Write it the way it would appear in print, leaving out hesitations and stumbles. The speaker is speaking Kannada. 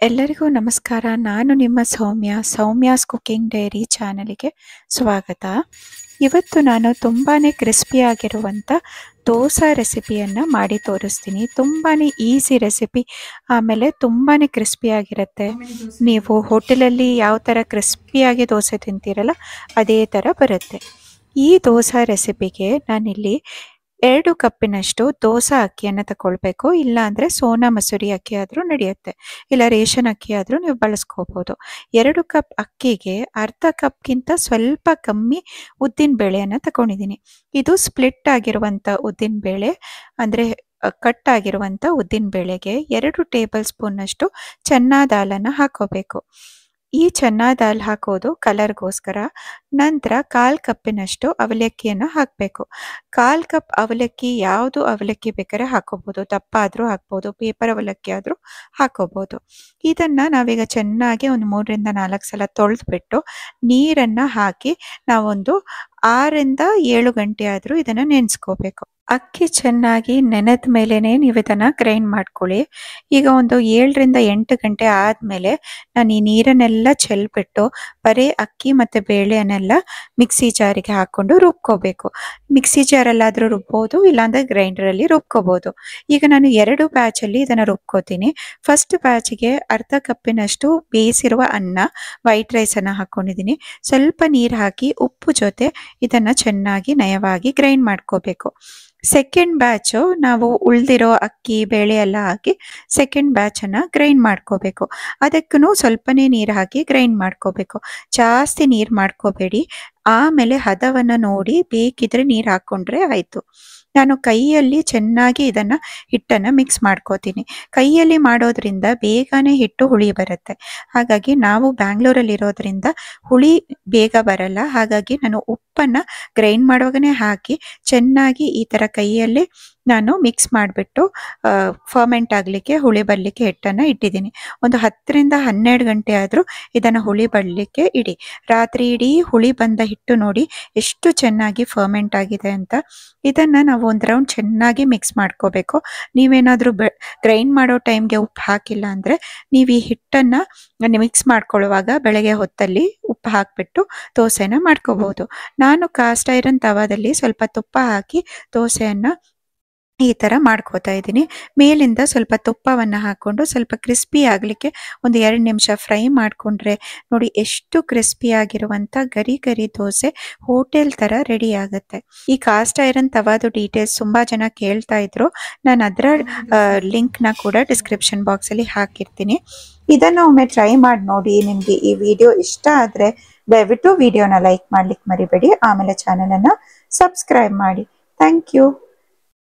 ಎಲ್ಲರಿಗೂ ನಮಸ್ಕಾರ. ನಾನು ನಿಮ್ಮ ಸೌಮ್ಯಾಸ್ ಕುಕಿಂಗ್ ಡೈರಿ ಚಾನಲ್ಗೆ ಸ್ವಾಗತ. ಇವತ್ತು ನಾನು ತುಂಬಾ ಕ್ರಿಸ್ಪಿಯಾಗಿರುವಂಥ ದೋಸೆ ರೆಸಿಪಿಯನ್ನು ಮಾಡಿ ತೋರಿಸ್ತೀನಿ. ತುಂಬಾ ಈಸಿ ರೆಸಿಪಿ, ಆಮೇಲೆ ತುಂಬಾ ಕ್ರಿಸ್ಪಿಯಾಗಿರುತ್ತೆ. ನೀವು ಹೋಟೆಲಲ್ಲಿ ಯಾವ ಥರ ಕ್ರಿಸ್ಪಿಯಾಗಿ ದೋಸೆ ತಿಂತೀರಲ್ಲ ಅದೇ ಥರ ಬರುತ್ತೆ. ಈ ದೋಸೆ ರೆಸಿಪಿಗೆ ನಾನಿಲ್ಲಿ 2 ಕಪ್ಪಿನಷ್ಟು ದೋಸೆ ಅಕ್ಕಿಯನ್ನು ತಗೊಳ್ಬೇಕು. ಇಲ್ಲ ಅಂದರೆ ಸೋನಾ ಮಸೂರಿ ಅಕ್ಕಿ ಆದರೂ ನಡೆಯುತ್ತೆ, ಇಲ್ಲ ರೇಷನ್ ಅಕ್ಕಿ ಆದರೂ ನೀವು ಬಳಸ್ಕೋಬೋದು. 2 ಕಪ್ ಅಕ್ಕಿಗೆ ಅರ್ಧ ಕಪ್ಗಿಂತ ಸ್ವಲ್ಪ ಕಮ್ಮಿ ಉದ್ದಿನ ಬೇಳೆಯನ್ನು ತಗೊಂಡಿದ್ದೀನಿ. ಇದು ಸ್ಪ್ಲಿಟ್ ಆಗಿರುವಂಥ ಉದ್ದಿನ ಬೇಳೆ, ಅಂದರೆ ಕಟ್ ಆಗಿರುವಂಥ ಉದ್ದಿನ ಬೇಳೆಗೆ 2 ಟೇಬಲ್ ಸ್ಪೂನ್ನಷ್ಟು ಚನ್ನಾ ದಾಲನ್ನು ಹಾಕೋಬೇಕು. ಈ ಚನ್ನಾ ದಾಲ್ ಹಾಕೋದು ಕಲರ್ಗೋಸ್ಕರ. ನಂತರ 1/4 ಕಪ್ಪಿನಷ್ಟು ಅವಲಕ್ಕಿಯನ್ನು ಹಾಕಬೇಕು. 1/4 ಕಪ್ ಅವಲಕ್ಕಿ, ಯಾವುದು ಅವಲಕ್ಕಿ ಬೇಕಾದ್ರೆ ಹಾಕೋಬೋದು, ದಪ್ಪ ಆದರೂ ಹಾಕ್ಬೋದು, ಪೇಪರ್ ಅವಲಕ್ಕಿ ಆದರೂ ಹಾಕೋಬೋದು. ಇದನ್ನು ನಾವೀಗ ಚೆನ್ನಾಗಿ ಒಂದು 3ರಿಂದ 4 ಸಲ ತೊಳೆದ್ಬಿಟ್ಟು ನೀರನ್ನು ಹಾಕಿ ನಾವೊಂದು 6ರಿಂದ 7 ಗಂಟೆ ಆದರೂ ಇದನ್ನು ನೆನೆಸ್ಕೋಬೇಕು. ಅಕ್ಕಿ ಚೆನ್ನಾಗಿ ನೆನೆದ ಮೇಲೇ ನೀವು ಇದನ್ನು ಗ್ರೈಂಡ್ ಮಾಡ್ಕೊಳ್ಳಿ. ಈಗ ಒಂದು 7ರಿಂದ 8 ಗಂಟೆ ಆದಮೇಲೆ ನಾನು ಈ ನೀರನ್ನೆಲ್ಲ ಚೆಲ್ಬಿಟ್ಟು ಬರೀ ಅಕ್ಕಿ ಮತ್ತು ಬೇಳೆಯನ್ನೆಲ್ಲ ಮಿಕ್ಸಿ ಜಾರಿಗೆ ಹಾಕ್ಕೊಂಡು ರುಬ್ಕೋಬೇಕು. ಮಿಕ್ಸಿ ಜಾರಲ್ಲಾದರೂ ರುಬ್ಬೋದು, ಇಲ್ಲಾಂದರೆ ಗ್ರೈಂಡರಲ್ಲಿ ರುಬ್ಕೋಬೋದು. ಈಗ ನಾನು 2 ಬ್ಯಾಚಲ್ಲಿ ಇದನ್ನು ರುಬ್ಕೋತೀನಿ. ಫಸ್ಟ್ ಬ್ಯಾಚಿಗೆ ಅರ್ಧ ಕಪ್ಪಿನಷ್ಟು ಬೇಯಿಸಿರುವ ಅನ್ನ, ವೈಟ್ ರೈಸನ್ನು ಹಾಕ್ಕೊಂಡಿದ್ದೀನಿ. ಸ್ವಲ್ಪ ನೀರು ಹಾಕಿ ಉಪ್ಪು ಜೊತೆ ಇದನ್ನು ಚೆನ್ನಾಗಿ ನಯವಾಗಿ ಗ್ರೈಂಡ್ ಮಾಡ್ಕೋಬೇಕು. ಸೆಕೆಂಡ್ ಬ್ಯಾಚು ನಾವು ಉಳಿದಿರೋ ಅಕ್ಕಿ ಬೇಳೆ ಎಲ್ಲ ಹಾಕಿ ಸೆಕೆಂಡ್ ಬ್ಯಾಚನ್ನು ಗ್ರೈಂಡ್ ಮಾಡ್ಕೋಬೇಕು. ಅದಕ್ಕೂ ಸ್ವಲ್ಪನೇ ನೀರು ಹಾಕಿ ಗ್ರೈಂಡ್ ಮಾಡ್ಕೋಬೇಕು. ಜಾಸ್ತಿ ನೀರು ಮಾಡ್ಕೋಬೇಡಿ. ಆಮೇಲೆ ಹದವನ್ನು ನೋಡಿ ಬೇಕಿದ್ರೆ ನೀರು ಹಾಕ್ಕೊಂಡ್ರೆ ಆಯಿತು. ನಾನು ಕೈಯಲ್ಲಿ ಚೆನ್ನಾಗಿ ಇದನ್ನು ಹಿಟ್ಟನ್ನು ಮಿಕ್ಸ್ ಮಾಡ್ಕೋತೀನಿ. ಕೈಯಲ್ಲಿ ಮಾಡೋದ್ರಿಂದ ಬೇಗನೆ ಹಿಟ್ಟು ಹುಳಿ ಬರುತ್ತೆ. ಹಾಗಾಗಿ ನಾವು ಬ್ಯಾಂಗ್ಳೂರಲ್ಲಿರೋದ್ರಿಂದ ಹುಳಿ ಬೇಗ ಬರಲ್ಲ. ಹಾಗಾಗಿ ನಾನು ಉಪ್ಪನ್ನು ಗ್ರೈಂಡ್ ಮಾಡುವಾಗನೇ ಹಾಕಿ ಚೆನ್ನಾಗಿ ಈ ಥರ ಕೈಯಲ್ಲಿ ನಾನು ಮಿಕ್ಸ್ ಮಾಡಿಬಿಟ್ಟು ಫರ್ಮೆಂಟ್ ಆಗಲಿಕ್ಕೆ, ಹುಳಿ ಬರಲಿಕ್ಕೆ ಹಿಟ್ಟನ್ನು ಇಟ್ಟಿದ್ದೀನಿ. ಒಂದು 10ರಿಂದ 12 ಗಂಟೆ ಆದರೂ ಇದನ್ನು ಹುಳಿ ಬರಲಿಕ್ಕೆ ಇಡಿ. ರಾತ್ರಿ ಇಡೀ ಹುಳಿ ಬಂದ ಹಿಟ್ಟು ನೋಡಿ ಎಷ್ಟು ಚೆನ್ನಾಗಿ ಫರ್ಮೆಂಟ್ ಆಗಿದೆ ಅಂತ. ಇದನ್ನು ನಾವು ಒಂದು ರೌಂಡ್ ಚೆನ್ನಾಗಿ ಮಿಕ್ಸ್ ಮಾಡ್ಕೋಬೇಕು. ನೀವೇನಾದರೂ ಗ್ರೈಂಡ್ ಮಾಡೋ ಟೈಮ್ಗೆ ಉಪ್ಪು ಹಾಕಿಲ್ಲ ಅಂದರೆ ನೀವು ಈ ಹಿಟ್ಟನ್ನು ಮಿಕ್ಸ್ ಮಾಡ್ಕೊಳ್ಳುವಾಗ ಬೆಳಗ್ಗೆ ಹೊತ್ತಲ್ಲಿ ಉಪ್ಪು ಹಾಕಿಬಿಟ್ಟು ದೋಸೆನ ಮಾಡ್ಕೋಬೋದು. ನಾನು ಕಾಸ್ಟ್ ಐರನ್ ತವಾದಲ್ಲಿ ಸ್ವಲ್ಪ ತುಪ್ಪ ಹಾಕಿ ದೋಸೆಯನ್ನು ಈ ಥರ ಮಾಡ್ಕೋತಾ ಇದ್ದೀನಿ. ಮೇಲಿಂದ ಸ್ವಲ್ಪ ತುಪ್ಪವನ್ನು ಹಾಕ್ಕೊಂಡು ಸ್ವಲ್ಪ ಕ್ರಿಸ್ಪಿ ಆಗಲಿಕ್ಕೆ ಒಂದು 2 ನಿಮಿಷ ಫ್ರೈ ಮಾಡಿಕೊಂಡ್ರೆ ನೋಡಿ ಎಷ್ಟು ಕ್ರಿಸ್ಪಿಯಾಗಿರುವಂಥ ಗರಿ ಗರಿ ದೋಸೆ ಹೋಟೆಲ್ ಥರ ರೆಡಿ ಆಗುತ್ತೆ. ಈ ಕಾಸ್ಟ್ ಐರನ್ ತವಾದು ಡೀಟೇಲ್ಸ್ ತುಂಬ ಜನ ಕೇಳ್ತಾ ಇದ್ರು. ನಾನು ಅದರ ಲಿಂಕ್ನ ಕೂಡ ಡಿಸ್ಕ್ರಿಪ್ಷನ್ ಬಾಕ್ಸಲ್ಲಿ ಹಾಕಿರ್ತೀನಿ. ಇದನ್ನು ಒಮ್ಮೆ ಟ್ರೈ ಮಾಡಿ ನೋಡಿ. ನಿಮಗೆ ಈ ವಿಡಿಯೋ ಇಷ್ಟ ಆದರೆ ದಯವಿಟ್ಟು ವಿಡಿಯೋನ ಲೈಕ್ ಮಾಡ್ಲಿಕ್ಕೆ ಮರಿಬೇಡಿ. ಆಮೇಲೆ ಚಾನಲನ್ನು ಸಬ್ಸ್ಕ್ರೈಬ್ ಮಾಡಿ. Thank you.